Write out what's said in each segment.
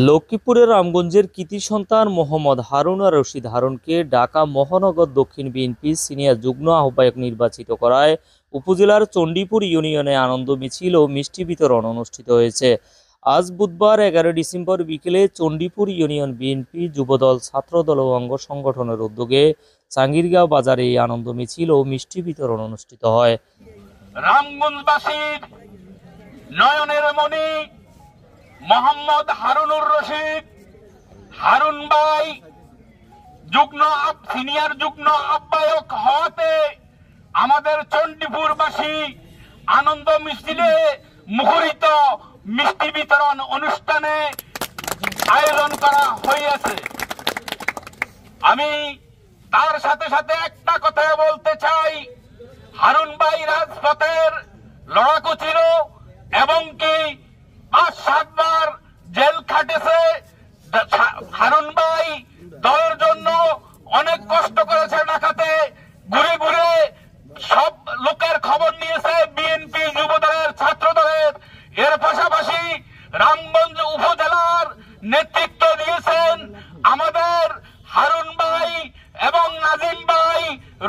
লক্ষ্মীপুরের রামগঞ্জের কৃতি সন্তান মোহাম্মদ হারুন আর রশিদ হারুনকে ঢাকা মহানগর দক্ষিণ বিএনপি সিনিয়র যুগ্ম আহ্বায়ক নির্বাচিত করায় উপজেলার চণ্ডীপুর ইউনিয়নে আনন্দ মিছিল ও মিষ্টি বিতরণ অনুষ্ঠিত হয়েছে। আজ বুধবার 11 ডিসেম্বর বিকেলে চণ্ডীপুর ইউনিয়ন বিএনপি যুবদল ছাত্রদল ও অঙ্গ সংগঠনের উদ্যোগে চাঙ্গিরগাঁও বাজারে এই আনন্দ মিছিল ও মিষ্টি বিতরণ অনুষ্ঠিত হয়। রামগঞ্জবাসীর নয়নের মণি মোহাম্মদ হারুনুর রশিদ হারুন ভাই সিনিয়র যুগ্ম আহ্বায়ক হওয়াতে আমাদের চণ্ডীপুরবাসী আনন্দ মিছিলে মুখরিত মিষ্টি বিতরণ অনুষ্ঠানে আয়োজন করা হয়েছে। আমি তার সাথে সাথে একটা কথা বলতে চাই, হারুন ভাই রাজপথের লড়াকু ছিল এবং কি 5-7 বার জেল খাটেছে। হারুন ভাই দলের জন্য অনেক কষ্ট করেছে, ঢাকাতে ঘুরে ঘুরে সব লোকের খবর নিয়েছে, বিএনপি যুবদলের ছাত্র দলের। এর পাশাপাশি রামগঞ্জ উপজেলার নেতৃত্ব দিয়েছেন আমাদের হারুন ভাই এবং নাজিম ভাই,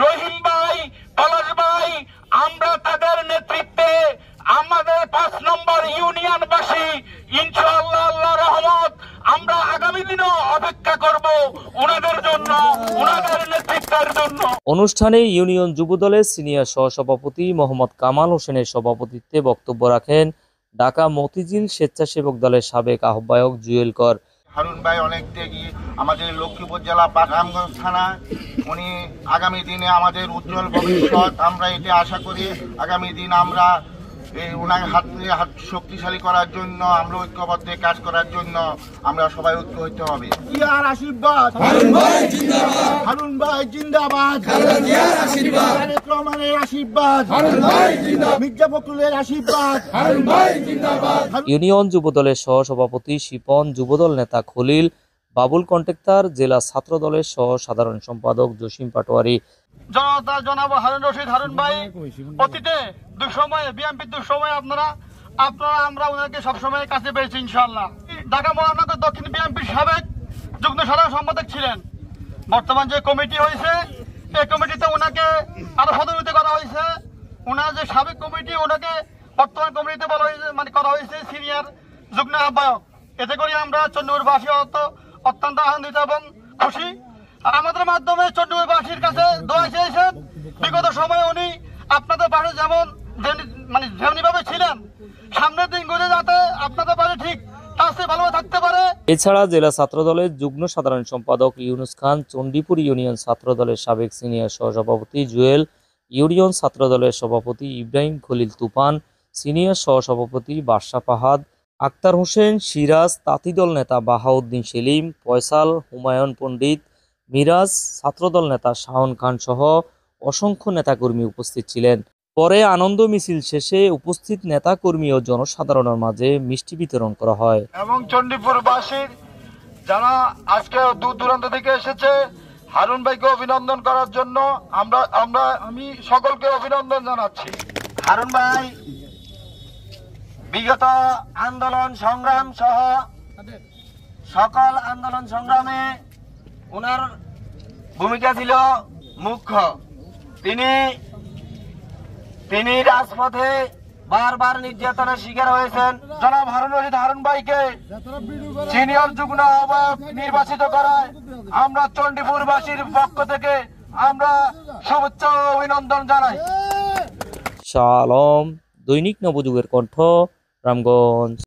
রহিম ভাই, পলাশ ভাই। আমরা তাদের নেতৃত্বে আমাদের 5 নম্বর ইউনিয়নবাসী ইনশাআল্লাহ আল্লাহর রহমত আমরা আগামী দিনও অপেক্ষা করব ওনাদের জন্য, ওনাদের নেতৃত্বের জন্য। অনুষ্ঠানে ইউনিয়ন যুবদলের সিনিয়র সহসভাপতি মোহাম্মদ কামাল হোসেনের সভাপতিত্বে বক্তব্য রাখেন ঢাকা মতিঝিল স্বেচ্ছাসেবক দলের সাবেক আহ্বায়ক জুয়েল কর। হারুন ভাই অনেক ত্যাগী, আমাদের লক্ষ্মীপুর জেলা রামগঞ্জ থানা। উনি আগামী দিনে আমাদের উজ্জ্বল ভবিষ্যৎ, আমরা এটা আশা করি। আগামী দিন আমরা ওনার হাত শক্তিশালী করার জন্য, আমরা ঐক্যবদ্ধ কাজ করার জন্য আমরা সবাই ঐক্য হইতে হবে। ইয়ার আশীর্বাদ, হারুন ভাই জিন্দাবাদ, হারুন ভাই জিন্দাবাদ, খালেদা জিয়ার আশীর্বাদ, তারেক রহমানের আশীর্বাদ, হারুন ভাই জিন্দাবাদ, মির্জা ফখরুলের আশীর্বাদ, হারুন ভাই জিন্দাবাদ। ইউনিয়ন যুবদলের সহসভাপতি শিপন, যুবদল নেতা খলিল, বাবুল কন্ট্রাক্টর, জেলা ছাত্র দলের সহ সাধারণ সম্পাদক জসিম পাটোয়ারি। জনতা জনাব হারুন রশিদ হারুন ভাই অতীতে দুঃসময়ে বিএনপির দুঃসময়ে আপনারা আমরা ওনাকে সবসময় কাছে পেয়েছি ইনশাআল্লাহ। ঢাকা মহানগর দক্ষিণ বিএনপির সাবেক যুগ্ম সাধারণ সম্পাদক ছিলেন। বর্তমান যে কমিটি হয়েছে এই কমিটিতে ওনাকে আরো পদোন্নতি করা হয়েছে। ওনার যে সাবেক কমিটি ওনাকে বর্তমান কমিটিতে বলা হয়েছে, মানে করা হয়েছে সিনিয়র যুগ্ম আহ্বায়ক। এতে করে আমরা চণ্ডীপুরবাসী অত্যন্ত আনন্দিত এবং খুশি। আর আমাদের মাধ্যমে চণ্ডীপুরবাসীর কাছে দোয়া চেয়েছেন বিগত সময়ে উনি আপনাদের পাশে যেমনি ভাবে ছিলেন, সামনের দিনগুলো যাতে আপনাদের পাশে ঠিক তার চেয়ে ভালোভাবে থাকতে পারে। এছাড়া জেলা ছাত্র দলের যুগ্ম সাধারণ সম্পাদক ইউনুস খান, চণ্ডীপুর ইউনিয়ন ছাত্র দলের সাবেক সিনিয়র সহসভাপতি জুয়েল, ইউনিয়ন ছাত্র দলের সভাপতি ইব্রাহিম খলিল তুফান, সিনিয়র সহসভাপতি বাদশা ফাহাদ, আক্তার হোসেন, সিরাজ, তাঁতিদল নেতা বাহাউদ্দিন সেলিম, ফয়সাল, হুমায়ুন পণ্ডিত, মিরাজ, ছাত্রদল নেতা শাহন খান সহ অসংখ্য নেতাকর্মী উপস্থিত ছিলেন। পরে আনন্দ মিছিল শেষে উপস্থিত নেতাকর্মী ও জনসাধারণের মাঝে মিষ্টি বিতরণ করা হয়। এবং চণ্ডীপুরবাসীর যারা আজকে দূর দূরান্ত থেকে এসেছে হারুন ভাইকে অভিনন্দন করার জন্য আমি সকলকে অভিনন্দন জানাচ্ছি। হারুন ভাই বিগত আন্দোলন সংগ্রাম সহ সকল আন্দোলন সংগ্রামে ওনার ভূমিকা ছিল মুখ্য। তিনি রাজপথে বারবার নির্যাতনের শিকার হয়েছেন। জনাব হারুন রশিদ হারুন ভাইকে সিনিয়র যুগ্ম আহ্বায়ক নির্বাচিত করায় আমরা চণ্ডীপুরবাসীর পক্ষ থেকে আমরা শুভেচ্ছা ও অভিনন্দন জানাই। শাহ আলম, দৈনিক নবযুগের কণ্ঠ, রামগঞ্জ।